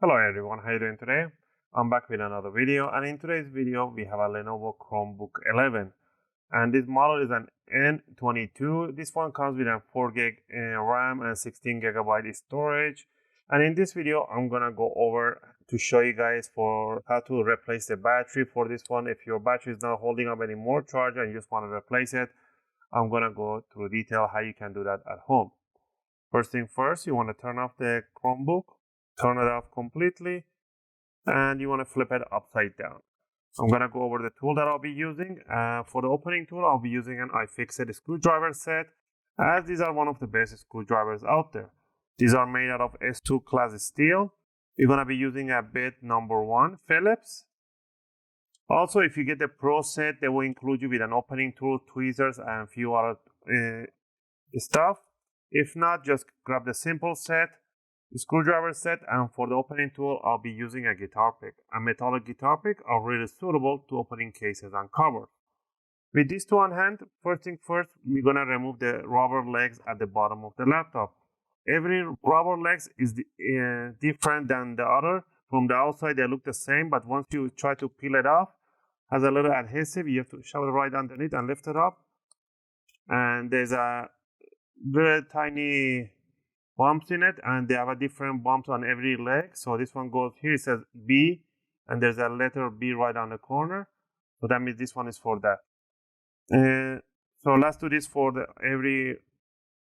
Hello everyone, how are you doing today? I'm back with another video, and in today's video we have a Lenovo Chromebook 11, and this model is an N22. This one comes with a 4 gig RAM and 16 gigabyte storage. And in this video I'm gonna go over to show you guys for how to replace the battery for this one. If your battery is not holding up any more charge and you just want to replace it, I'm gonna go through detail how you can do that at home. First thing first, you want to turn off the Chromebook. Turn it off completely, and you want to flip it upside down. I'm going to go over the tool that I'll be using. For the opening tool, I'll be using an UFIXTEK screwdriver set, as these are one of the best screwdrivers out there. These are made out of S2 class steel. You're going to be using a bit number 1 Phillips. Also, if you get the Pro set, they will include you with an opening tool, tweezers, and a few other stuff. If not, just grab the simple set. Screwdriver set, and for the opening tool I'll be using a guitar pick. A metallic guitar pick are really suitable to opening cases and covers. With these two on hand, first thing first, we're gonna remove the rubber legs at the bottom of the laptop. Every rubber legs is different than the other. From the outside they look the same, but once you try to peel it off, has a little adhesive. You have to shove it right underneath and lift it up, and there's a very tiny bumps in it, and they have a different bumps on every leg. So this one goes here, it says B, and there's a letter B right on the corner, so that means this one is for that. So let's do this for the every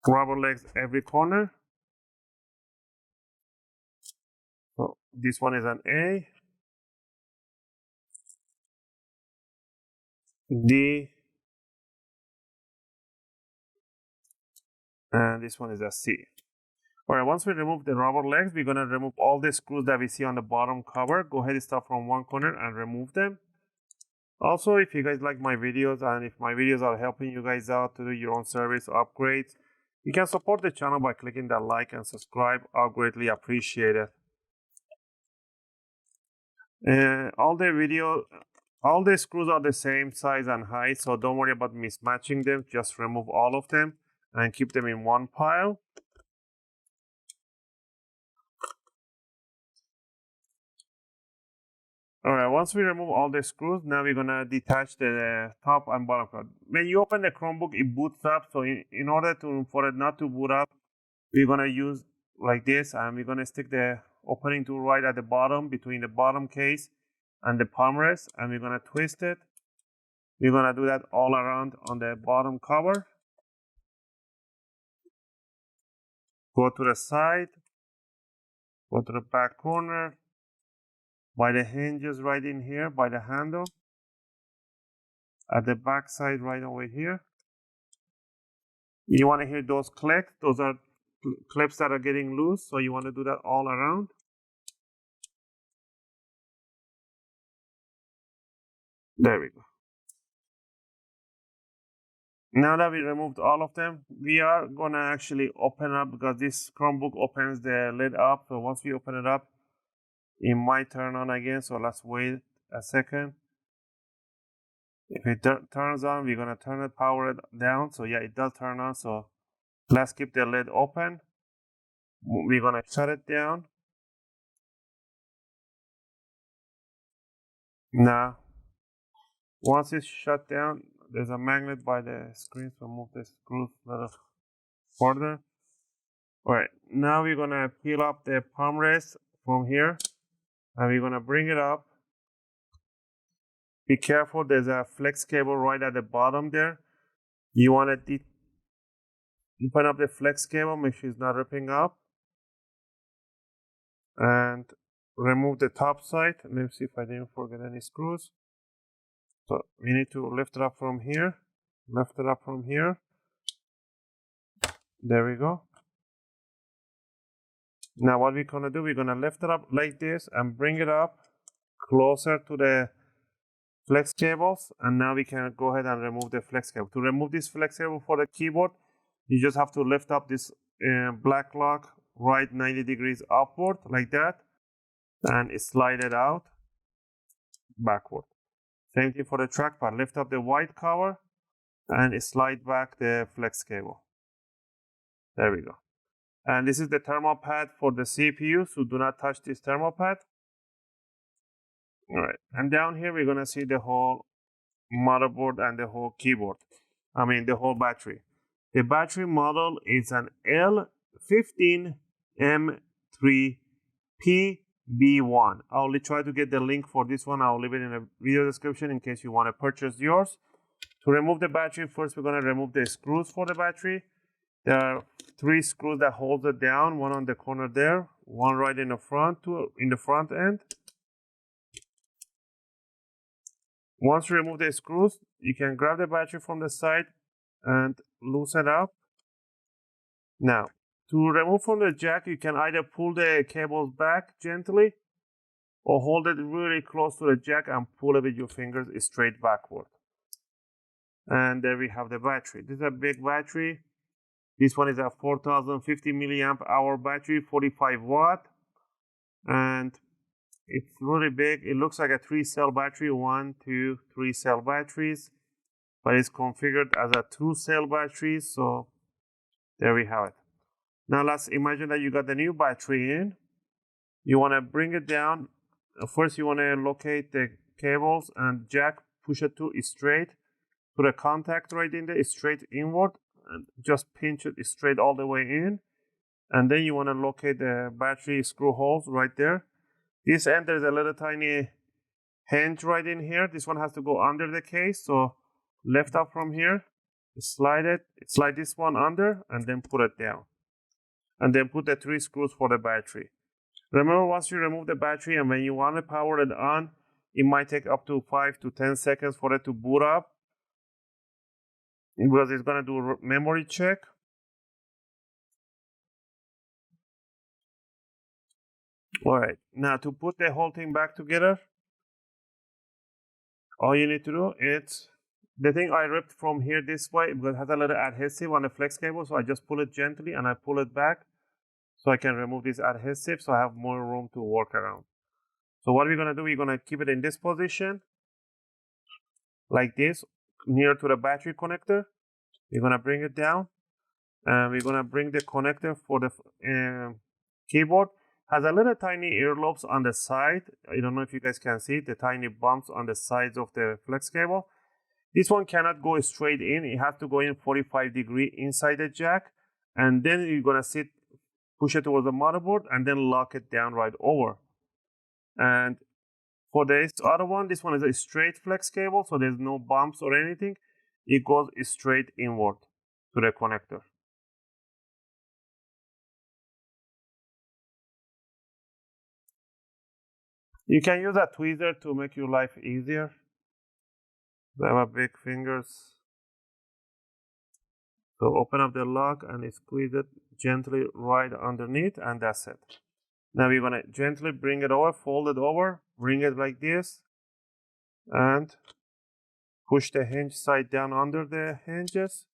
rubber legs, every corner. So this one is an A, D, and this one is a C. Alright, once we remove the rubber legs, we're going to remove all the screws that we see on the bottom cover. Go ahead and start from one corner and remove them. Also, if you guys like my videos and if my videos are helping you guys out to do your own service upgrades, you can support the channel by clicking that like and subscribe. I'll greatly appreciate it. All the screws are the same size and height, so don't worry about mismatching them. Just remove all of them and keep them in one pile. Alright, once we remove all the screws, now we're gonna detach the top and bottom part. When you open the Chromebook, it boots up, so in order for it not to boot up, we're gonna use like this, and we're gonna stick the opening tool right at the bottom, between the bottom case and the palm rest, and we're gonna twist it. We're gonna do that all around on the bottom cover. Go to the side, go to the back corner, by the hinges right in here, by the handle, at the back side right over here. You want to hear those clicks. Those are clips that are getting loose, so you want to do that all around. There we go. Now that we removed all of them, we are going to actually open up, because this Chromebook opens the lid up. So once we open it up, it might turn on again, so let's wait a second. If it turns on, we're going to turn it, power it down. So yeah, it does turn on, so let's keep the lid open. We're going to shut it down. Now, once it's shut down, there's a magnet by the screen, so move the screws a little further. Alright, now we're going to peel up the palm rest from here, and we're going to bring it up. Be careful, there's a flex cable right at the bottom there. You want to open up the flex cable, make sure it's not ripping up, and remove the top side. Let me see if I didn't forget any screws. So we need to lift it up from here, lift it up from here. There we go. Now what we're going to do, we're going to lift it up like this and bring it up closer to the flex cables, and now we can go ahead and remove the flex cable. To remove this flex cable for the keyboard, you just have to lift up this black lock right 90 degrees upward like that, and slide it out backward. Same thing for the trackpad. Lift up the white cover and slide back the flex cable. There we go. And this is the thermal pad for the CPU, so do not touch this thermal pad. All right, and down here we're gonna see the whole motherboard and the whole keyboard. I mean the whole battery. The battery model is an L15M3PB1. I'll only try to get the link for this one. I'll leave it in the video description in case you want to purchase yours. To remove the battery, first we're going to remove the screws for the battery. There are 3 screws that hold it down, one on the corner there, one right in the front, two in the front end. Once you remove the screws, you can grab the battery from the side and loosen it up. Now, to remove from the jack, you can either pull the cables back gently or hold it really close to the jack and pull it with your fingers straight backward. And there we have the battery. This is a big battery. This one is a 4050 milliamp hour battery, 45 watt. And it's really big. It looks like a 3-cell battery, 1, 2, 3 cell batteries, but it's configured as a 2-cell battery. So there we have it. Now let's imagine that you got the new battery in. You want to bring it down. First, you want to locate the cables and jack, push it to straight to the contact right in there, straight inward, and just pinch it straight all the way in. And then you want to locate the battery screw holes right there. This end, there's a little tiny hinge right in here. This one has to go under the case. So lift up from here, slide this one under, and then put it down. And then put the 3 screws for the battery. Remember, once you remove the battery and when you want to power it on, it might take up to 5 to 10 seconds for it to boot up, because it's going to do a memory check. All right, now to put the whole thing back together, all you need to do is, the thing I ripped from here this way, because it has a little adhesive on the flex cable, so I just pull it gently and I pull it back so I can remove this adhesive so I have more room to work around. So what we're going to do, we're going to keep it in this position, like this, near to the battery connector. We're going to bring it down, and we're going to bring the connector for the keyboard. Has a little tiny earlobes on the side. I don't know if you guys can see the tiny bumps on the sides of the flex cable. This one cannot go straight in. It has to go in 45 degrees inside the jack, and then you're going to push it towards the motherboard and then lock it down right over. And for this other one, this one is a straight flex cable, so there's no bumps or anything. It goes straight inward to the connector. You can use a tweezer to make your life easier. I have big fingers. So open up the lock and squeeze it gently right underneath, and that's it. Now we're going to gently bring it over, fold it over, bring it like this, and push the hinge side down under the hinges,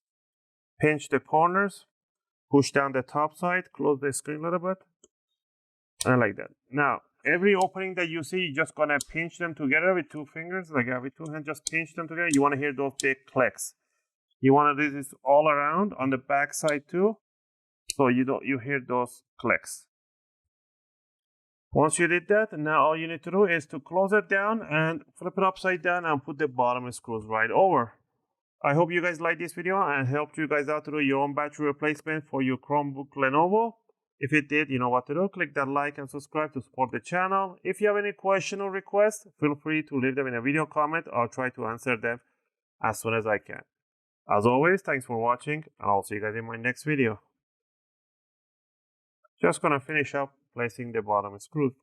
pinch the corners, push down the top side, close the screen a little bit, and like that. Now, every opening that you see, you're just going to pinch them together with 2 fingers, like with 2 hands, just pinch them together. You want to hear those big clicks. You want to do this all around on the back side too, so you hear those clicks. Once you did that, now all you need to do is to close it down and flip it upside down and put the bottom screws right over. I hope you guys liked this video and helped you guys out to do your own battery replacement for your Chromebook Lenovo. If it did, you know what to do. Click that like and subscribe to support the channel. If you have any question or request, feel free to leave them in a video comment. I'll try to answer them as soon as I can. As always, thanks for watching, and I'll see you guys in my next video. Just gonna finish up placing the bottom screws.